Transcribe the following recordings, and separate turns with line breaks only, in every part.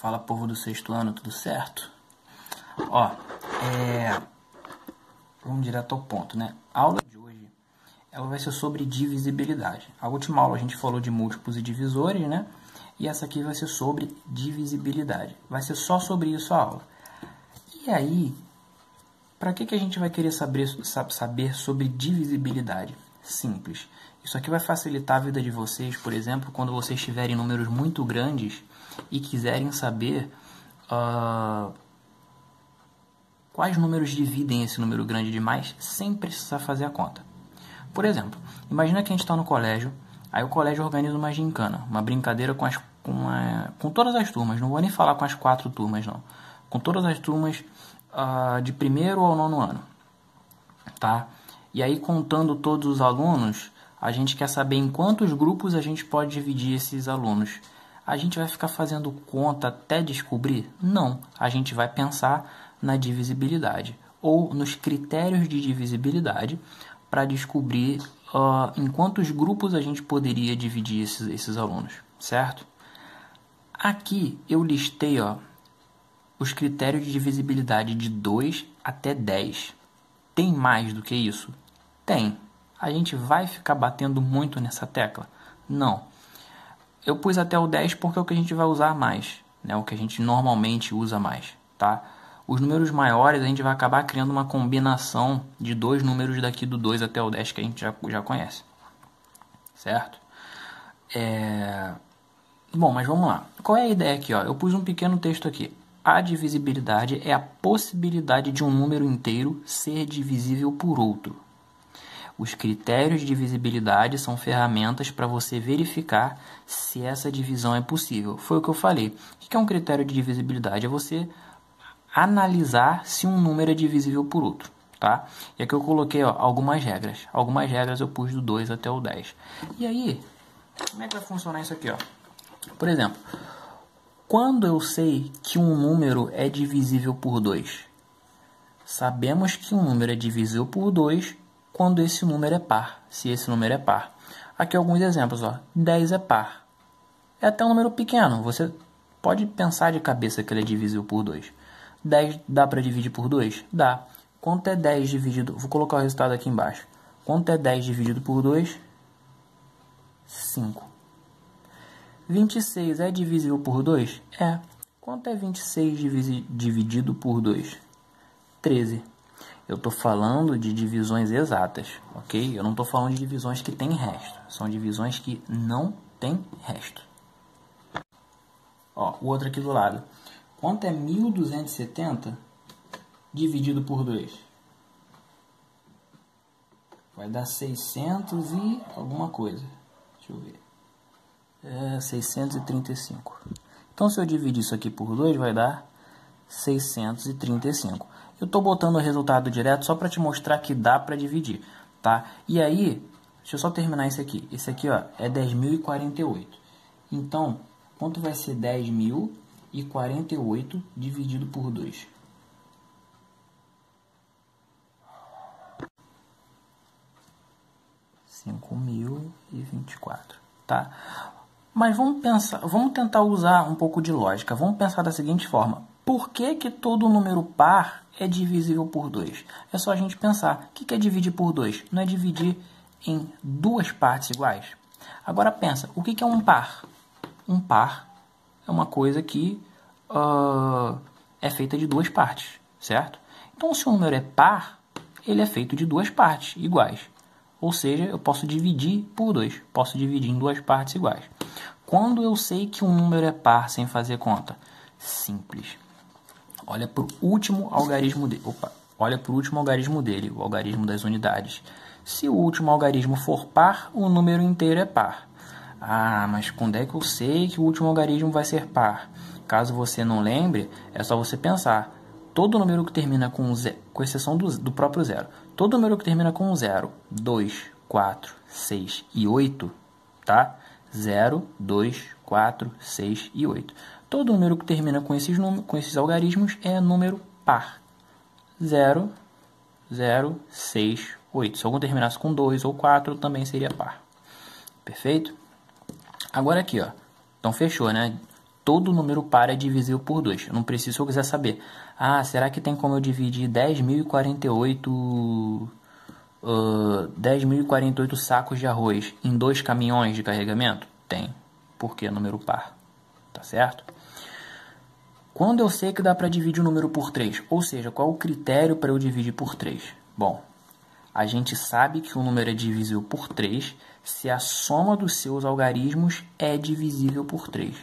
Fala, povo do sexto ano, tudo certo? Ó, vamos direto ao ponto, né? A aula de hoje, ela vai ser sobre divisibilidade. A última aula a gente falou de múltiplos e divisores, né? E essa aqui vai ser sobre divisibilidade. Vai ser só sobre isso a aula. E aí, para que a gente vai querer saber sobre divisibilidade? Simples. Isso aqui vai facilitar a vida de vocês, por exemplo, quando vocês tiverem números muito grandes e quiserem saber quais números dividem esse número grande demais sem precisar fazer a conta. Por exemplo, imagina que a gente está no colégio, aí o colégio organiza uma gincana, uma brincadeira com todas as turmas, não vou nem falar com as 4 turmas não, com todas as turmas de primeiro ao 9º ano, tá? E aí, contando todos os alunos, a gente quer saber em quantos grupos a gente pode dividir esses alunos. A gente vai ficar fazendo conta até descobrir? Não. A gente vai pensar na divisibilidade ou nos critérios de divisibilidade para descobrir em quantos grupos a gente poderia dividir esses alunos, certo? Aqui eu listei os critérios de divisibilidade de 2 até 10. Tem mais do que isso? Tem. A gente vai ficar batendo muito nessa tecla? Não. Eu pus até o 10 porque é o que a gente vai usar mais, né? O que a gente normalmente usa mais, tá? Os números maiores a gente vai acabar criando uma combinação de 2 números daqui do 2 até o 10 que a gente já conhece, certo? Bom, mas vamos lá. Qual é a ideia aqui? Eu pus um pequeno texto aqui. A divisibilidade é a possibilidade de um número inteiro ser divisível por outro. Os critérios de divisibilidade são ferramentas para você verificar se essa divisão é possível. Foi o que eu falei. O que é um critério de divisibilidade? É você analisar se um número é divisível por outro, tá? E aqui eu coloquei algumas regras. Algumas regras eu pus do 2 até o 10. E aí, como é que vai funcionar isso aqui? Por exemplo, quando eu sei que um número é divisível por 2? Sabemos que um número é divisível por 2 quando esse número é par, se esse número é par. Aqui alguns exemplos, 10 é par. É até um número pequeno, você pode pensar de cabeça que ele é divisível por 2. 10 dá para dividir por 2? Dá. Quanto é 10 dividido... Vou colocar o resultado aqui embaixo. Quanto é 10 dividido por 2? 5. 26 é divisível por 2? É. Quanto é 26 dividido por 2? 13. Eu estou falando de divisões exatas, ok? Eu não estou falando de divisões que tem resto. São divisões que não tem resto. O outro aqui do lado. Quanto é 1270 dividido por 2? Vai dar 600 e alguma coisa. Deixa eu ver. 635. Então, se eu dividir isso aqui por 2, vai dar 635. Eu estou botando o resultado direto só para te mostrar que dá para dividir, tá? E aí, deixa eu só terminar esse aqui. Esse aqui, é 10.048. Então, quanto vai ser 10.048 dividido por 2? R$5.024, tá? Mas vamos tentar usar um pouco de lógica. Vamos pensar da seguinte forma. Por que todo número par é divisível por 2? É só a gente pensar. O que é dividir por 2? Não é dividir em 2 partes iguais? Agora pensa, o que é um par? Um par é uma coisa que é feita de 2 partes, certo? Então, se o número é par, ele é feito de 2 partes iguais. Ou seja, eu posso dividir por 2. Posso dividir em 2 partes iguais. Quando eu sei que um número é par sem fazer conta? Simples. Olha para o último algarismo dele. O algarismo das unidades. Se o último algarismo for par, o número inteiro é par. Mas quando é que eu sei que o último algarismo vai ser par? Caso você não lembre, é só você pensar. Todo número que termina com 0, com exceção do próprio zero, todo número que termina com 0, 2, 4, 6 e 8, tá? 0, 2, 4, 6 e 8. Todo número que termina com esses algarismos é número par. 0, 0, 6, 8. Se algum terminasse com 2 ou 4, também seria par. Perfeito? Agora aqui, Então fechou, né? todo número par é divisível por 2. Eu não preciso, se eu quiser saber. Ah, será que tem como eu dividir 10.048 sacos de arroz em 2 caminhões de carregamento? Tem. Porque é número par. Tá certo? Quando eu sei que dá para dividir o número por 3? Ou seja, qual é o critério para eu dividir por 3? Bom, a gente sabe que o número é divisível por 3 se a soma dos seus algarismos é divisível por 3.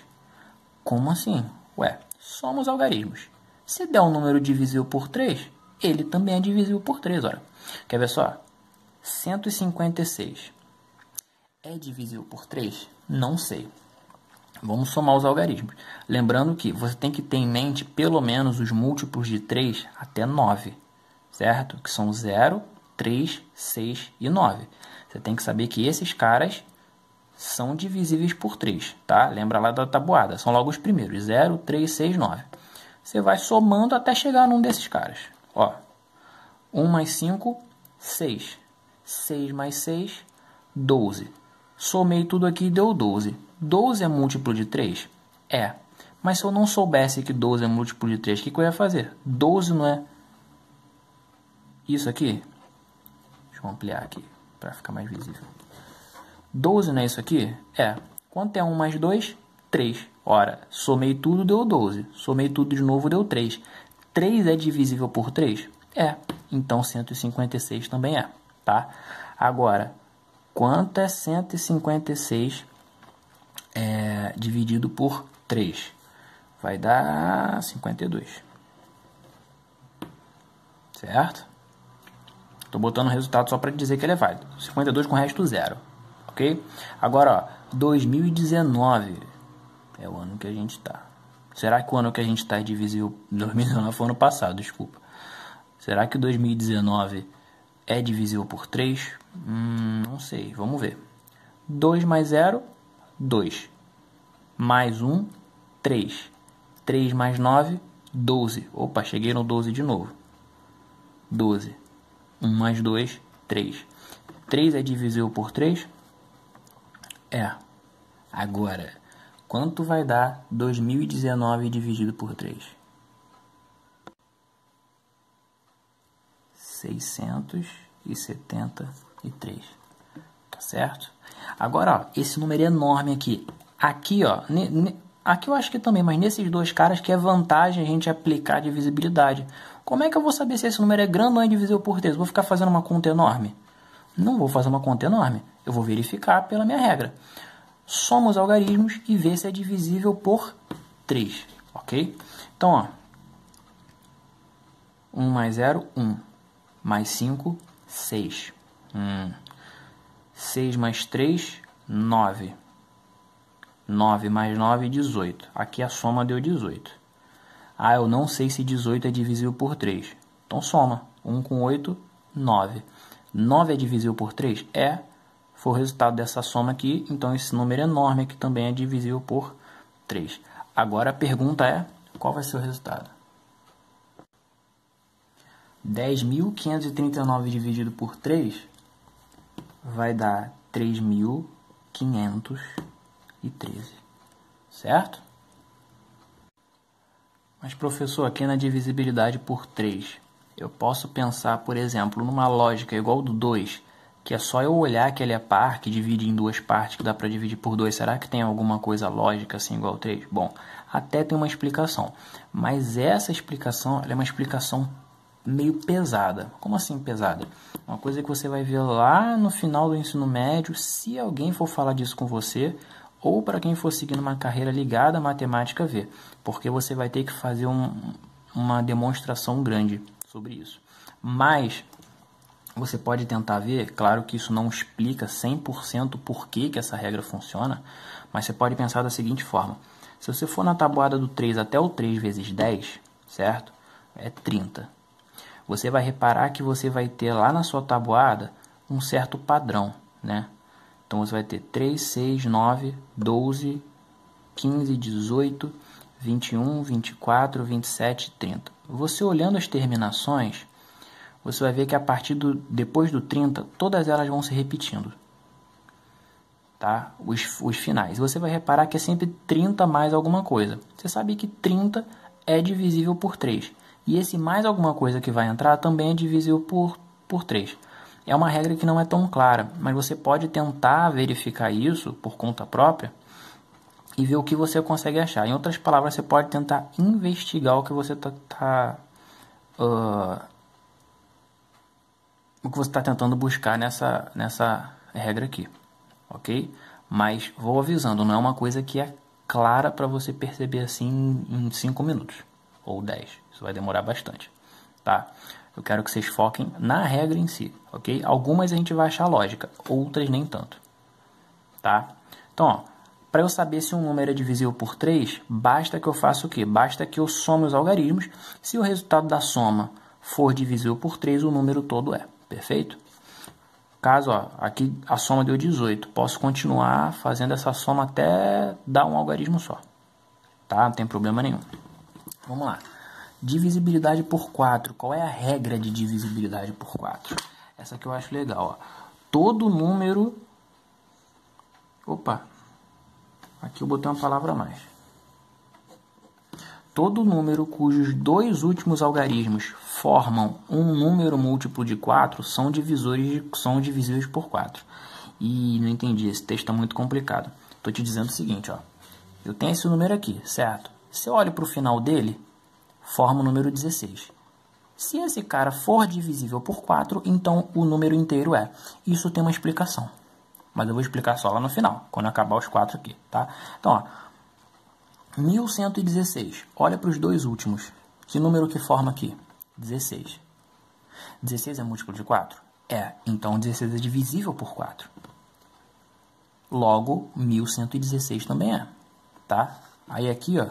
Como assim? Ué, soma os algarismos. Se der um número divisível por 3, ele também é divisível por 3. Olha. Quer ver só? 156 é divisível por 3? Não sei. Vamos somar os algarismos. Lembrando que você tem que ter em mente pelo menos os múltiplos de 3 até 9, certo? Que são 0, 3, 6 e 9. Você tem que saber que esses caras são divisíveis por 3, tá? Lembra lá da tabuada, são logo os primeiros, 0, 3, 6, 9. Você vai somando até chegar num desses caras. Ó, 1 mais 5, 6. 6 mais 6, 12. Somei tudo aqui e deu 12. 12 é múltiplo de 3? É. Mas se eu não soubesse que 12 é múltiplo de 3, o que eu ia fazer? 12 não é isso aqui? Deixa eu ampliar aqui para ficar mais visível. 12 não é isso aqui? É. Quanto é 1 mais 2? 3. Ora, somei tudo, deu 12. Somei tudo de novo, deu 3. 3 é divisível por 3? É. Então 156 também é, tá? Agora, quanto é 156 dividido por 3? Vai dar 52. Certo? Estou botando o resultado só para dizer que ele é válido. 52 com o resto 0. Ok? Agora, ó, 2019 é o ano que a gente está. Será que o ano que a gente está é divisível? 2019 foi o ano passado, desculpa. Será que 2019 é divisível por 3? Não sei, vamos ver. 2 mais 0, 2. Mais 1, 3. 3 mais 9, 12. Opa, cheguei no 12 de novo. 12. 1 mais 2, 3. 3 é divisível por 3? É. Agora, quanto vai dar 2019 dividido por 3? 673. Tá certo? Agora, ó, esse número é enorme aqui. Aqui, ó, aqui eu acho que também, mas nesses dois caras que é vantagem a gente aplicar a divisibilidade. Como é que eu vou saber se esse número é grande ou é divisível por 3? Vou ficar fazendo uma conta enorme? Não vou fazer uma conta enorme. Eu vou verificar pela minha regra. Soma os algarismos e vê se é divisível por 3. Ok? Então, ó. 1 mais 0, 1. Mais 5, 6. 6 mais 3, 9. 9 mais 9, 18. Aqui a soma deu 18. Ah, eu não sei se 18 é divisível por 3. Então soma. 1 com 8, 9. 9 é divisível por 3? É. Foi o resultado dessa soma aqui. Então esse número enorme aqui também é divisível por 3. Agora a pergunta é, qual vai ser o resultado? 10.539 dividido por 3 vai dar 3.513. Certo? Mas, professor, aqui na divisibilidade por 3, eu posso pensar, por exemplo, numa lógica igual do 2, que é só eu olhar que ele é par, que divide em duas partes, que dá para dividir por 2. Será que tem alguma coisa lógica assim igual 3? Bom, até tem uma explicação. Mas essa explicação ela é uma explicação meio pesada. Como assim pesada? Uma coisa que você vai ver lá no final do ensino médio, se alguém for falar disso com você, ou para quem for seguindo uma carreira ligada à matemática ver, porque você vai ter que fazer uma demonstração grande sobre isso. Mas você pode tentar ver, claro que isso não explica 100% por que essa regra funciona, mas você pode pensar da seguinte forma. Se você for na tabuada do 3 até o 3 vezes 10, certo? É 30. Você vai reparar que você vai ter lá na sua tabuada um certo padrão, né? Então, você vai ter 3, 6, 9, 12, 15, 18, 21, 24, 27, 30. Você olhando as terminações, você vai ver que depois do 30, todas elas vão se repetindo. tá? Os finais. E você vai reparar que é sempre 30 mais alguma coisa. Você sabe que 30 é divisível por 3. E esse mais alguma coisa que vai entrar também é divisível por 3. É uma regra que não é tão clara, mas você pode tentar verificar isso por conta própria e ver o que você consegue achar. Em outras palavras, você pode tentar investigar o que você está tentando buscar nessa regra aqui, ok? Mas vou avisando, não é uma coisa que é clara para você perceber assim em 5 minutos ou 10. Isso vai demorar bastante, tá? Eu quero que vocês foquem na regra em si, ok? Algumas a gente vai achar lógica, outras nem tanto, tá? Então, ó, para eu saber se um número é divisível por 3, basta que eu faça o quê? Basta que eu some os algarismos. Se o resultado da soma for divisível por 3, o número todo é. Perfeito? Caso, ó, aqui a soma deu 18. Posso continuar fazendo essa soma até dar um algarismo só. Tá? Não tem problema nenhum. Vamos lá. Divisibilidade por 4. Qual é a regra de divisibilidade por 4? Essa aqui eu acho legal. Ó. Todo número... Opa! Aqui eu botei uma palavra a mais. Todo número cujos dois últimos algarismos formam um número múltiplo de 4 são divisíveis por 4. E não entendi, esse texto está muito complicado. Estou te dizendo o seguinte, ó. Eu tenho esse número aqui, certo? Se eu olho para o final dele, forma o número 16. Se esse cara for divisível por 4, então o número inteiro é. Isso tem uma explicação. Mas eu vou explicar só lá no final, quando acabar os 4 aqui, tá? Então, ó. 1116. Olha para os dois últimos. Que número que forma aqui? 16. 16 é múltiplo de 4? É. Então, 16 é divisível por 4. Logo, 1116 também é. Tá? Aí aqui, ó.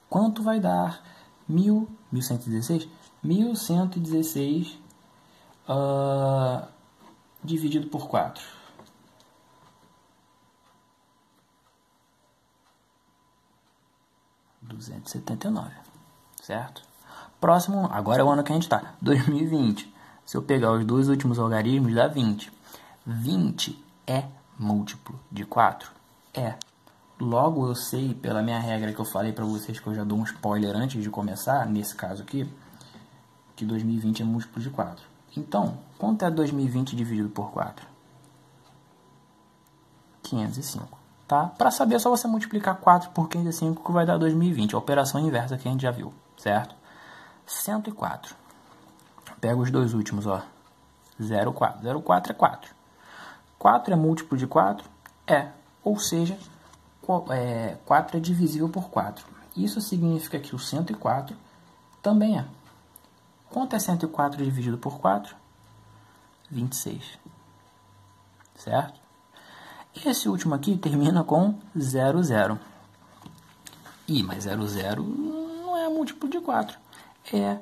Quanto vai dar 1116? 1116 dividido por 4. 279, certo? Próximo, agora é o ano que a gente está, 2020. Se eu pegar os dois últimos algarismos, dá 20. 20 é múltiplo de 4? É. Logo eu sei, pela minha regra que eu falei para vocês, que eu já dou um spoiler antes de começar, nesse caso aqui, que 2020 é múltiplo de 4. Então, quanto é 2020 dividido por 4? 505. Tá? Para saber, é só você multiplicar 4 por 505, que vai dar 2020. A operação inversa que a gente já viu, certo? 104. Pega os dois últimos, ó. 04. 04 é 4. 4 é múltiplo de 4? É. Ou seja, 4 é divisível por 4. Isso significa que o 104 também é. Quanto é 104 dividido por 4? 26. Certo? Esse último aqui termina com 00. Mas 00 não é múltiplo de 4. É.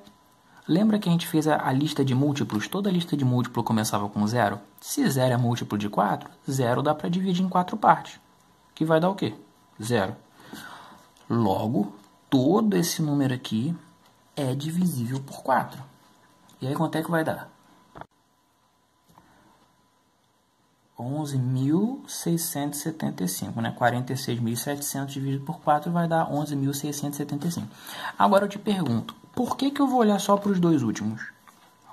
Lembra que a gente fez a lista de múltiplos? Toda lista de múltiplo começava com 0. Se 0 é múltiplo de 4, 0 dá para dividir em 4 partes. Que vai dar o quê? 0. Logo, todo esse número aqui é divisível por 4. E aí quanto é que vai dar? 11.675, né? 46.700 dividido por 4 vai dar 11.675. Agora eu te pergunto, por que eu vou olhar só para os dois últimos?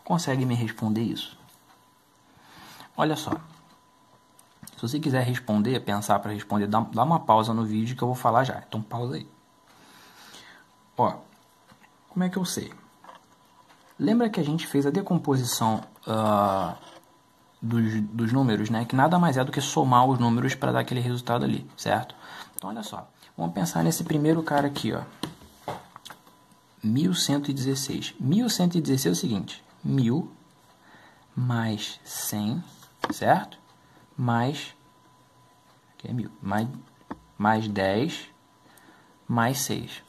Consegue me responder isso? Olha só. Se você quiser responder, pensar para responder, dá uma pausa no vídeo que eu vou falar já. Então pausa aí. Ó, como é que eu sei? Lembra que a gente fez a decomposição dos números, né? Que nada mais é do que somar os números para dar aquele resultado ali, certo? Então, olha só. Vamos pensar nesse primeiro cara aqui, ó. 1116. 1116 é o seguinte. 1000 mais 100, certo? Mais... Aqui é 1000. Mais 10 mais 6.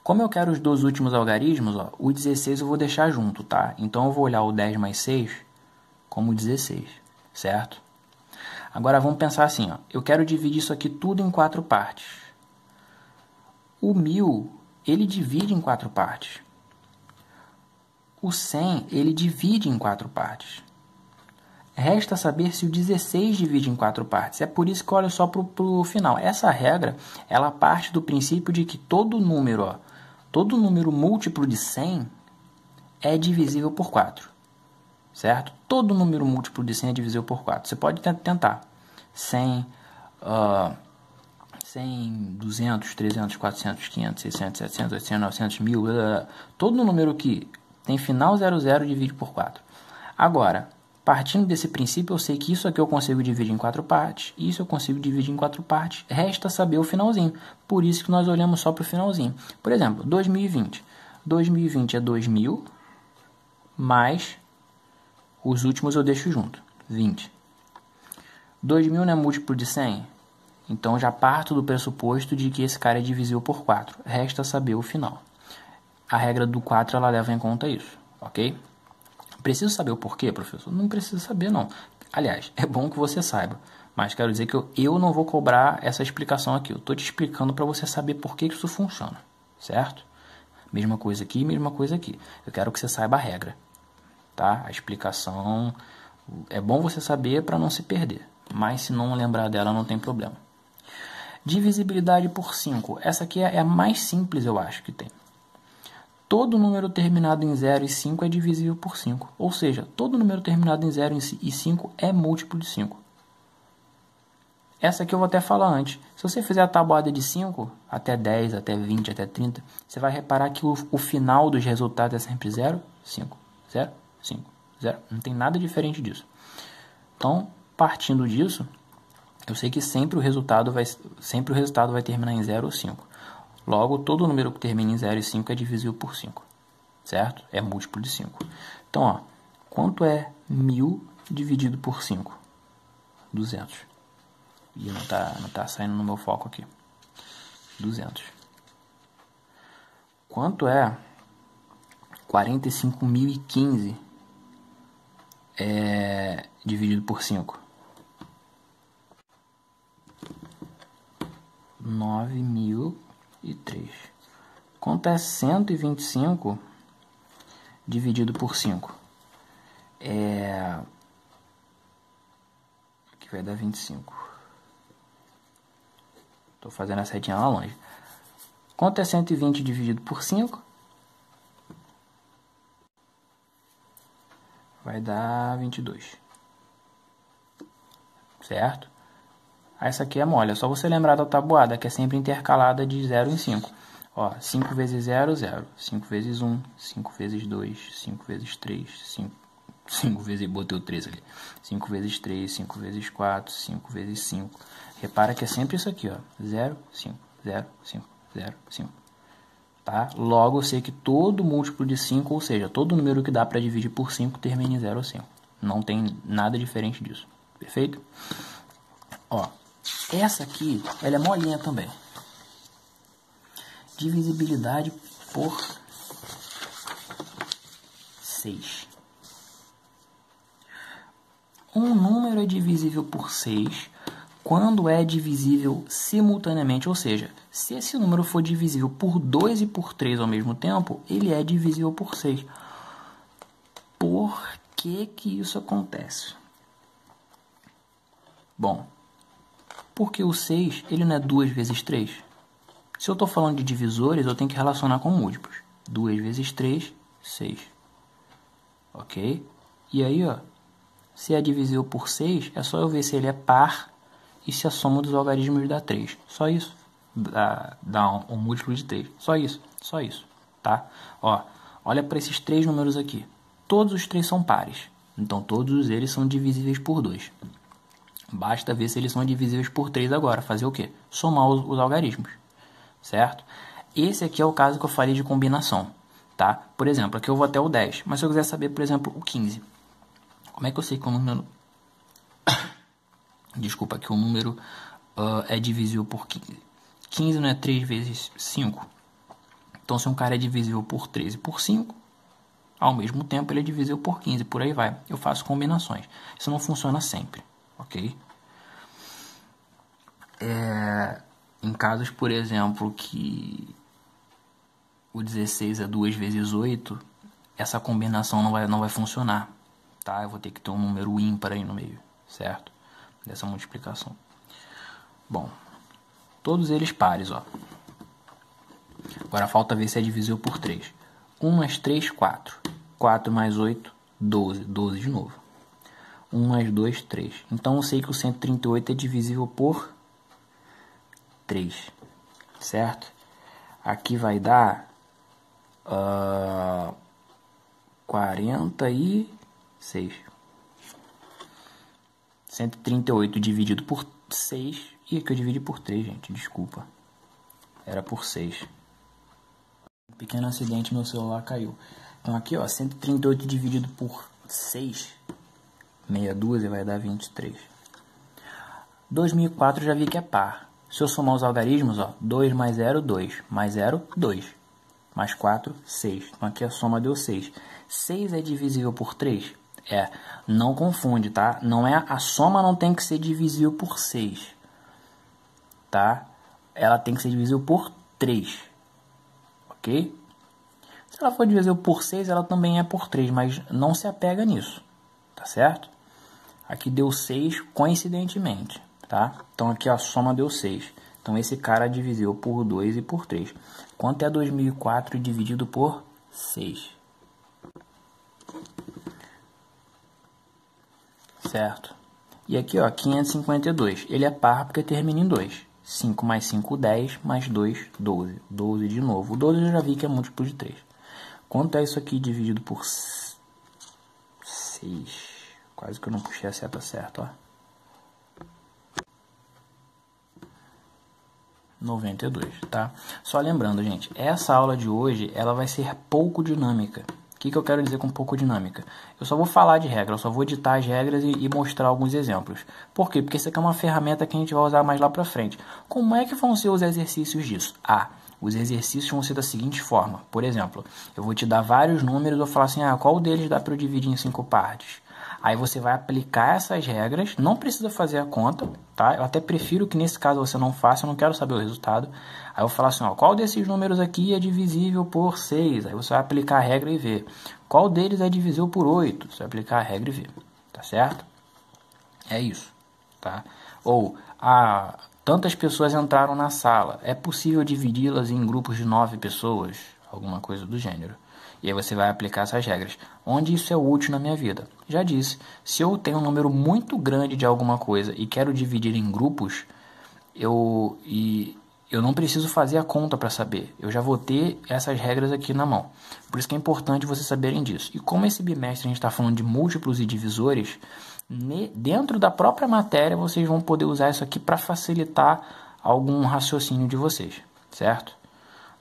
Como eu quero os dois últimos algarismos, ó, o 16 eu vou deixar junto, tá? Então, eu vou olhar o 10 mais 6 como 16, certo? Agora, vamos pensar assim, ó. Eu quero dividir isso aqui tudo em 4 partes. O 1000, ele divide em 4 partes. O 100, ele divide em 4 partes. Resta saber se o 16 divide em 4 partes. É por isso que olha só para o final. Essa regra, ela parte do princípio de que todo número múltiplo de 100 é divisível por 4. Certo? Todo número múltiplo de 100 é divisível por 4. Você pode tentar. 100, 200, 300, 400, 500, 600, 700, 800, 900, 1000. Todo número que tem final 00 divide por 4. Agora, partindo desse princípio, eu sei que isso aqui eu consigo dividir em 4 partes. Isso eu consigo dividir em 4 partes. Resta saber o finalzinho. Por isso que nós olhamos só para o finalzinho. Por exemplo, 2020. 2020 é 2000 mais... Os últimos eu deixo junto. 20. 2000 não é múltiplo de 100? Então já parto do pressuposto de que esse cara é divisível por 4. Resta saber o final. A regra do 4 ela leva em conta isso. Ok? Preciso saber o porquê, professor? Não preciso saber, não. Aliás, é bom que você saiba. Mas quero dizer que eu não vou cobrar essa explicação aqui. Eu estou te explicando para você saber por que isso funciona. Certo? Mesma coisa aqui, mesma coisa aqui. Eu quero que você saiba a regra. Tá? A explicação é bom você saber para não se perder, mas se não lembrar dela não tem problema. Divisibilidade por 5. Essa aqui é a mais simples, eu acho que tem. Todo número terminado em 0 e 5 é divisível por 5. Ou seja, todo número terminado em 0 e 5 é múltiplo de 5. Essa aqui eu vou até falar antes. Se você fizer a tabuada de 5, até 10, até 20, até 30, você vai reparar que o final dos resultados é sempre 0, 5, 0, 5, 0. Não tem nada diferente disso. Então, partindo disso, eu sei que sempre o resultado vai terminar em 0 ou 5. Logo, todo número que termina em 0 e 5 é divisível por 5. Certo? É múltiplo de 5. Então, ó, quanto é 1000 dividido por 5? 200. E não tá saindo no meu foco aqui. 200. Quanto é 45.015 dividido por 5? 9.003. Quanto é 125 dividido por 5? Aqui vai dar 25. Estou fazendo a setinha lá longe. Quanto é 120 dividido por 5? Vai dar 22. Certo? Essa aqui é mole. É só você lembrar da tabuada, que é sempre intercalada de 0 em 5. Ó, 5 vezes 0, 0. 5 vezes 1, 5 vezes 2, 5 vezes 3, 5 vezes... Botei o 3 ali. 5 vezes 3, 5 vezes 4, 5 vezes 5. Repara que é sempre isso aqui, ó. 0, 5, 0, 5, 0, 5. Tá? Logo, eu sei que todo múltiplo de 5, ou seja, todo número que dá para dividir por 5, termina em 0 ou 5. Não tem nada diferente disso. Perfeito? Ó, essa aqui, ela é molinha também. Divisibilidade por 6. Um número é divisível por 6 quando é divisível simultaneamente, ou seja, se esse número for divisível por 2 e por 3 ao mesmo tempo, ele é divisível por 6. Por que que isso acontece? Bom, porque o 6 ele não é 2 vezes 3. Se eu estou falando de divisores, eu tenho que relacionar com múltiplos. 2 vezes 3, 6. Ok? E aí, ó, se é divisível por 6, é só eu ver se ele é par e se a soma dos algarismos dá 3. Só isso. Dá um múltiplo de 3. Só isso. Só isso. Tá? Ó, olha para esses 3 números aqui. Todos os 3 são pares. Então, todos eles são divisíveis por 2. Basta ver se eles são divisíveis por 3 agora. Fazer o quê? Somar os algarismos. Certo? Esse aqui é o caso que eu falei de combinação. Tá? Por exemplo, aqui eu vou até o 10. Mas se eu quiser saber, por exemplo, o 15. Como é que eu sei que o número... Desculpa, que o número é divisível por 15. 15 não é 3 vezes 5. Então, se um cara é divisível por 3 e por 5, ao mesmo tempo ele é divisível por 15. Por aí vai. Eu faço combinações. Isso não funciona sempre. Ok? Em casos, por exemplo, que o 16 é 2 vezes 8, essa combinação não vai funcionar. tá? Eu vou ter que ter um número ímpar aí no meio, certo? Dessa multiplicação. Bom, todos eles pares, ó. Agora falta ver se é divisível por 3. 1 mais 3, 4. 4 mais 8, 12. 12 de novo. 1 mais 2, 3. Então eu sei que o 138 é divisível por 3. Certo? Aqui vai dar 46. 138 dividido por 6. E aqui eu dividi por 3, gente. Desculpa. Era por 6. Um pequeno acidente, meu celular caiu. Então aqui, ó, 138 dividido por 6. Meia dúzia vai dar 23. 2004 já vi que é par. Se eu somar os algarismos, ó, 2 mais 0, 2. Mais 0, 2. Mais 4, 6. Então aqui a soma deu 6. 6 é divisível por 3? É. Não confunde, tá? Não é, a soma não tem que ser divisível por 6. Tá? Ela tem que ser divisível por 3. Ok? Se ela for divisível por 6, ela também é por 3, mas não se apega nisso. Tá certo? Aqui deu 6 coincidentemente, tá? Então aqui a soma deu 6. Então esse cara divisível por 2 e por 3. Quanto é 2004 dividido por 6? Certo? E aqui, ó, 552. Ele é par porque termina em 2. 5 mais 5, 10. Mais 2, 12. 12 de novo. O 12 eu já vi que é múltiplo de 3. Quanto é isso aqui dividido por 6? Quase que eu não puxei a seta certa, ó. 92, tá? Só lembrando, gente, essa aula de hoje, ela vai ser pouco dinâmica. O que eu quero dizer com pouco dinâmica? Eu só vou falar de regra, eu só vou editar as regras e mostrar alguns exemplos. Por quê? Porque isso aqui é uma ferramenta que a gente vai usar mais lá pra frente. Como é que vão ser os exercícios disso? Os exercícios vão ser da seguinte forma. Por exemplo, eu vou te dar vários números e vou falar assim, qual deles dá para eu dividir em 5 partes? Aí você vai aplicar essas regras, não precisa fazer a conta, tá? Eu até prefiro que nesse caso você não faça, eu não quero saber o resultado. Aí eu vou falar assim, qual desses números aqui é divisível por 6? Aí você vai aplicar a regra e ver. Qual deles é divisível por 8? Você vai aplicar a regra e ver, tá certo? É isso, tá? Ou, tantas pessoas entraram na sala, é possível dividi-las em grupos de 9 pessoas? Alguma coisa do gênero. E aí você vai aplicar essas regras. Onde isso é útil na minha vida? Já disse, se eu tenho um número muito grande de alguma coisa e quero dividir em grupos, eu não preciso fazer a conta para saber. Eu já vou ter essas regras aqui na mão. Por isso que é importante vocês saberem disso. E como esse bimestre a gente está falando de múltiplos e divisores, dentro da própria matéria vocês vão poder usar isso aqui para facilitar algum raciocínio de vocês, certo?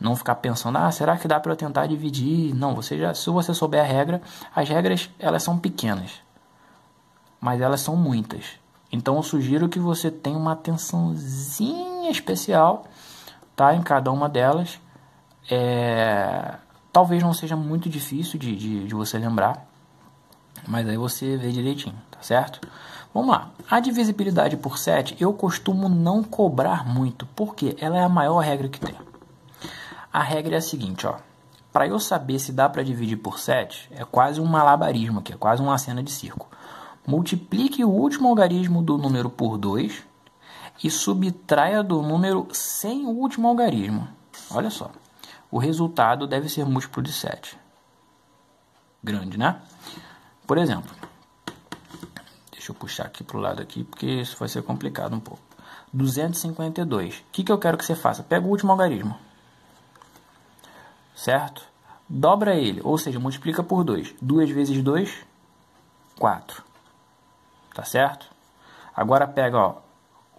Não ficar pensando, será que dá para eu tentar dividir? Não, se você souber a regra, as regras elas são pequenas, mas elas são muitas. Então eu sugiro que você tenha uma atençãozinha especial, tá, em cada uma delas. Talvez não seja muito difícil de você lembrar, mas aí você vê direitinho, tá certo? Vamos lá. A divisibilidade por 7 eu costumo não cobrar muito, porque ela é a maior regra que tem. A regra é a seguinte, para eu saber se dá para dividir por 7, é quase um malabarismo aqui, é quase uma cena de circo. Multiplique o último algarismo do número por 2 e subtraia do número sem o último algarismo. Olha só, o resultado deve ser múltiplo de 7. Grande, né? Por exemplo, deixa eu puxar aqui para o lado aqui, porque isso vai ser complicado um pouco. 252. O que eu quero que você faça? Pega o último algarismo. Certo? Dobra ele, ou seja, multiplica por 2. 2 vezes 2, 4. Tá certo? Agora pega,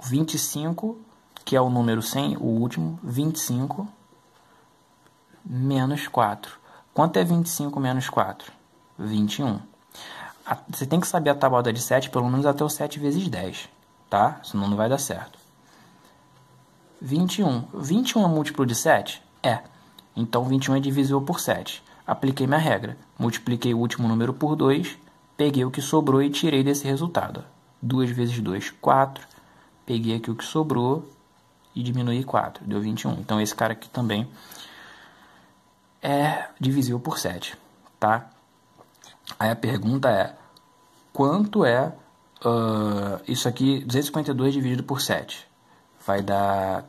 25, que é o número sem, o último, 25 menos 4. Quanto é 25 menos 4? 21. Você tem que saber a tábua de 7, pelo menos até o 7 vezes 10, tá? Senão não vai dar certo. 21. 21 é múltiplo de 7? É. Então, 21 é divisível por 7. Apliquei minha regra. Multipliquei o último número por 2, peguei o que sobrou e tirei desse resultado. 2 vezes 2, 4. Peguei aqui o que sobrou e diminuí 4. Deu 21. Então, esse cara aqui também é divisível por 7. Tá? Aí a pergunta é, quanto é isso aqui, 252 dividido por 7. Vai dar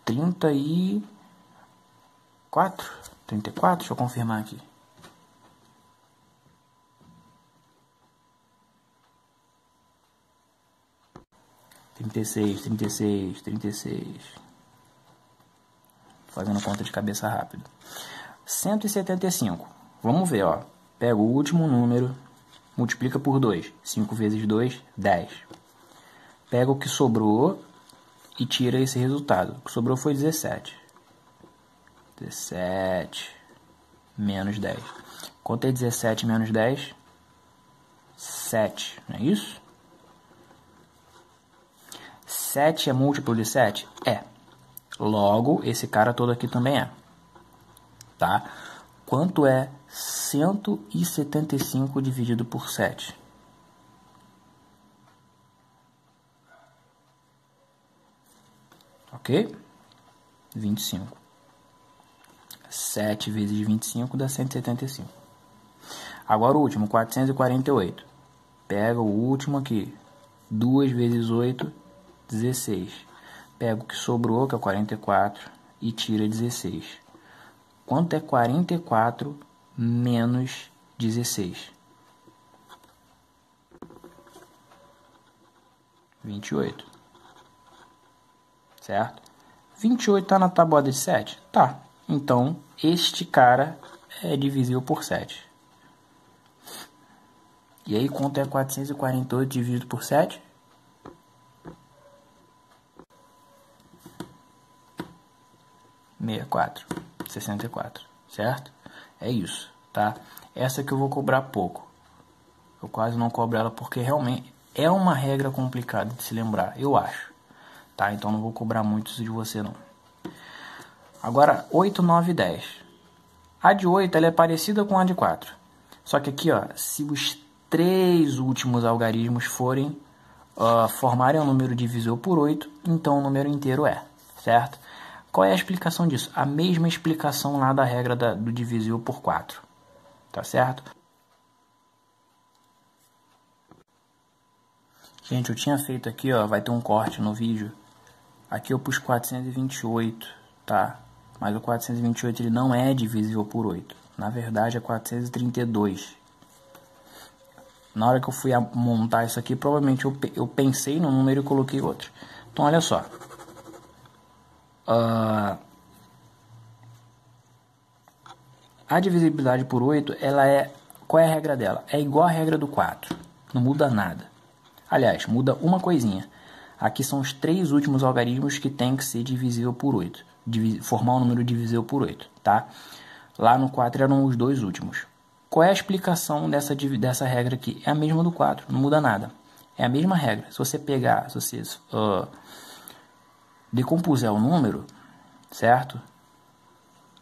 34? 34? Deixa eu confirmar aqui. Trinta e seis. Fazendo conta de cabeça rápido. 175. Vamos ver, ó. Pega o último número, multiplica por 2. 5 vezes 2, 10. Pega o que sobrou e tira esse resultado. O que sobrou foi 17. 17 menos 10. Quanto é 17 menos 10? 7, não é isso? 7 é múltiplo de 7? É. Logo, esse cara todo aqui também é. Tá? Quanto é 175 dividido por 7? Ok? 25. 7 vezes 25 dá 175. Agora o último, 448. Pega o último aqui. 2 vezes 8, 16. Pega o que sobrou, que é 44, e tira 16. Quanto é 44 menos 16? 28. Certo? 28 está na tabuada de 7? Tá. Então, este cara é divisível por 7. E aí, quanto é 448 dividido por 7? 64. Certo? É isso, tá? Essa que eu vou cobrar pouco. Eu quase não cobro ela porque realmente é uma regra complicada de se lembrar, eu acho. Tá? Então não vou cobrar muito isso de você não. Agora, 8, 9 e 10. A de 8 ela é parecida com a de 4. Só que aqui, ó, se os 3 últimos algarismos formarem um número divisível por 8, então o número inteiro é, certo? Qual é a explicação disso? A mesma explicação lá da regra do divisível por 4. Tá certo? Gente, eu tinha feito aqui, ó, vai ter um corte no vídeo. Aqui eu pus 428, tá? Mas o 428 ele não é divisível por 8. Na verdade é 432. Na hora que eu fui montar isso aqui, provavelmente eu pensei no número e coloquei outro. Então, olha só. A divisibilidade por 8, ela é... Qual é a regra dela? É igual a regra do 4. Não muda nada. Aliás, muda uma coisinha. Aqui são os 3 últimos algarismos que tem que ser divisível por 8. Formar um número divisível por 8, tá? Lá no 4 eram os 2 últimos. Qual é a explicação dessa regra aqui? É a mesma do 4, não muda nada. É a mesma regra. Se você pegar, se você decompuser o número, certo?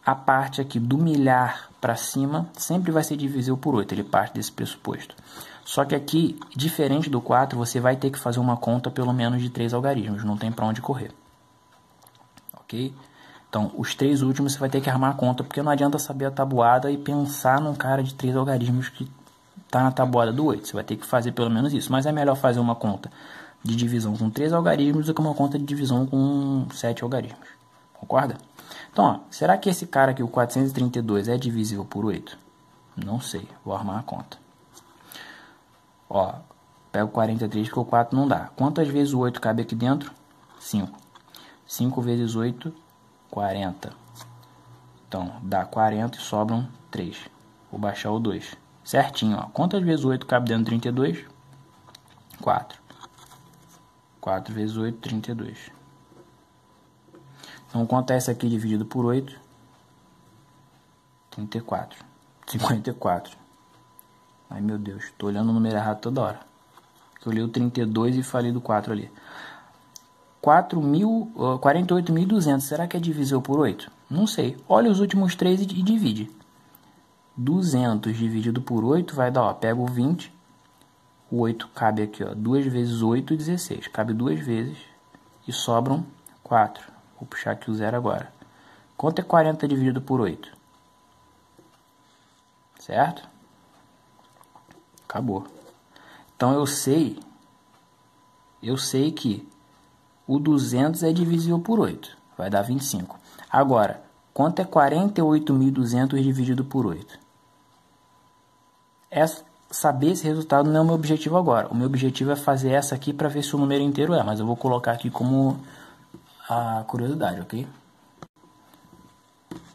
A parte aqui do milhar para cima sempre vai ser divisível por 8. Ele parte desse pressuposto. Só que aqui, diferente do 4, você vai ter que fazer uma conta pelo menos de 3 algarismos. Não tem para onde correr. Ok? Então, os 3 últimos você vai ter que armar a conta, porque não adianta saber a tabuada e pensar num cara de 3 algarismos que está na tabuada do 8. Você vai ter que fazer pelo menos isso. Mas é melhor fazer uma conta de divisão com 3 algarismos do que uma conta de divisão com 7 algarismos. Concorda? Então, ó, será que esse cara aqui, o 432, é divisível por 8? Não sei. Vou armar a conta. Ó, pego 43 porque o 4 não dá. Quantas vezes o 8 cabe aqui dentro? 5. 5 vezes 8, 40. Então, dá 40 e sobram 3. Vou baixar o 2. Certinho, ó. Quantas vezes o 8 cabe dentro de 32? 4. 4 vezes 8, 32. Então, quanto é essa aqui dividido por 8? 34. 54. Ai, meu Deus. Tô olhando o número errado toda hora. Eu li o 32 e falei do 4 ali. 48.200. Será que é divisível por 8? Não sei. Olha os últimos 3 e divide. 200 dividido por 8 vai dar, ó, pega o 20. O 8 cabe aqui, ó. 2 vezes 8, 16. Cabe 2 vezes. E sobram 4. Vou puxar aqui o 0 agora. Quanto é 40 dividido por 8? Certo? Acabou. Então eu sei que o 200 é divisível por 8, vai dar 25. Agora, quanto é 48.200 dividido por 8? Saber esse resultado não é o meu objetivo agora. O meu objetivo é fazer essa aqui para ver se o número inteiro é, mas eu vou colocar aqui como a curiosidade, ok?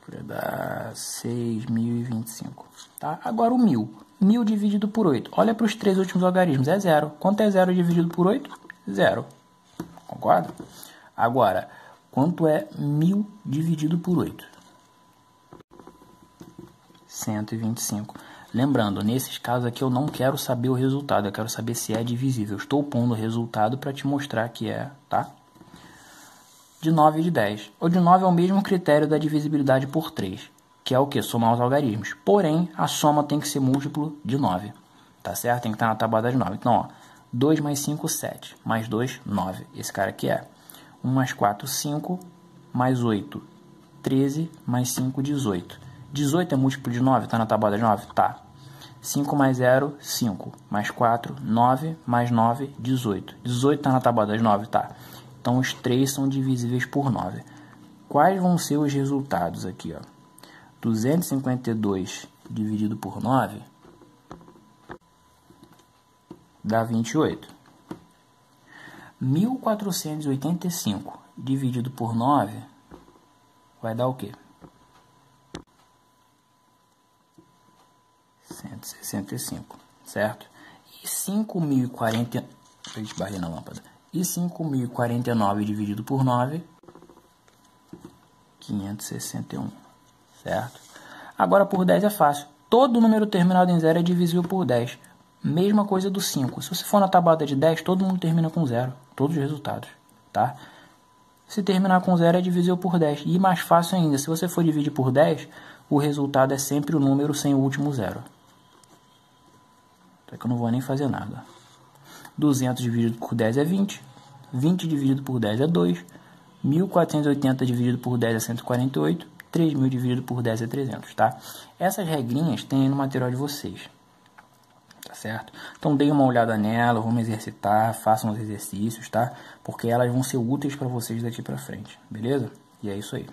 Vai dar 6.025, tá? Agora o 1.000. 1.000 dividido por 8. Olha para os três últimos algarismos, é 0. Quanto é 0 dividido por 8? 0. Concorda? Agora, quanto é 1.000 dividido por 8? 125. Lembrando, nesses casos aqui eu não quero saber o resultado, eu quero saber se é divisível. Eu estou pondo o resultado para te mostrar que é, tá? De 9 e de 10. O de 9 é o mesmo critério da divisibilidade por 3, que é o que? Somar os algarismos. Porém, a soma tem que ser múltiplo de 9, tá certo? Tem que estar na tabuada de 9. Então, ó, 2 mais 5, 7, mais 2, 9. Esse cara aqui é 1 mais 4, 5, mais 8, 13, mais 5, 18. 18 é múltiplo de 9, tá na tabuada de 9? Tá. 5 mais 0, 5, mais 4, 9, mais 9, 18. 18 tá na tabuada de 9? Tá. Então, os 3 são divisíveis por 9. Quais vão ser os resultados aqui, ó? 252 dividido por 9 dá 28. 1.485 dividido por 9 vai dar o quê? 165, certo? E 5.040... Eu esbarrei na lâmpada. E 5.049 dividido por 9, 561, certo? Agora por 10 é fácil. Todo número terminado em 0 é divisível por 10. Mesma coisa do 5. Se você for na tabuada de 10, todo mundo termina com 0. Todos os resultados, tá? Se terminar com 0 é divisível por 10. E mais fácil ainda, se você for dividir por 10, o resultado é sempre o número sem o último 0. Então que eu não vou nem fazer nada. 200 dividido por 10 é 20. 20 dividido por 10 é 2. 1.480 dividido por 10 é 148. 3.000 dividido por 10 é 300, tá? Essas regrinhas tem aí no material de vocês, tá certo? Então deem uma olhada nela, vamos exercitar, façam os exercícios, tá? Porque elas vão ser úteis para vocês daqui para frente, beleza? E é isso aí.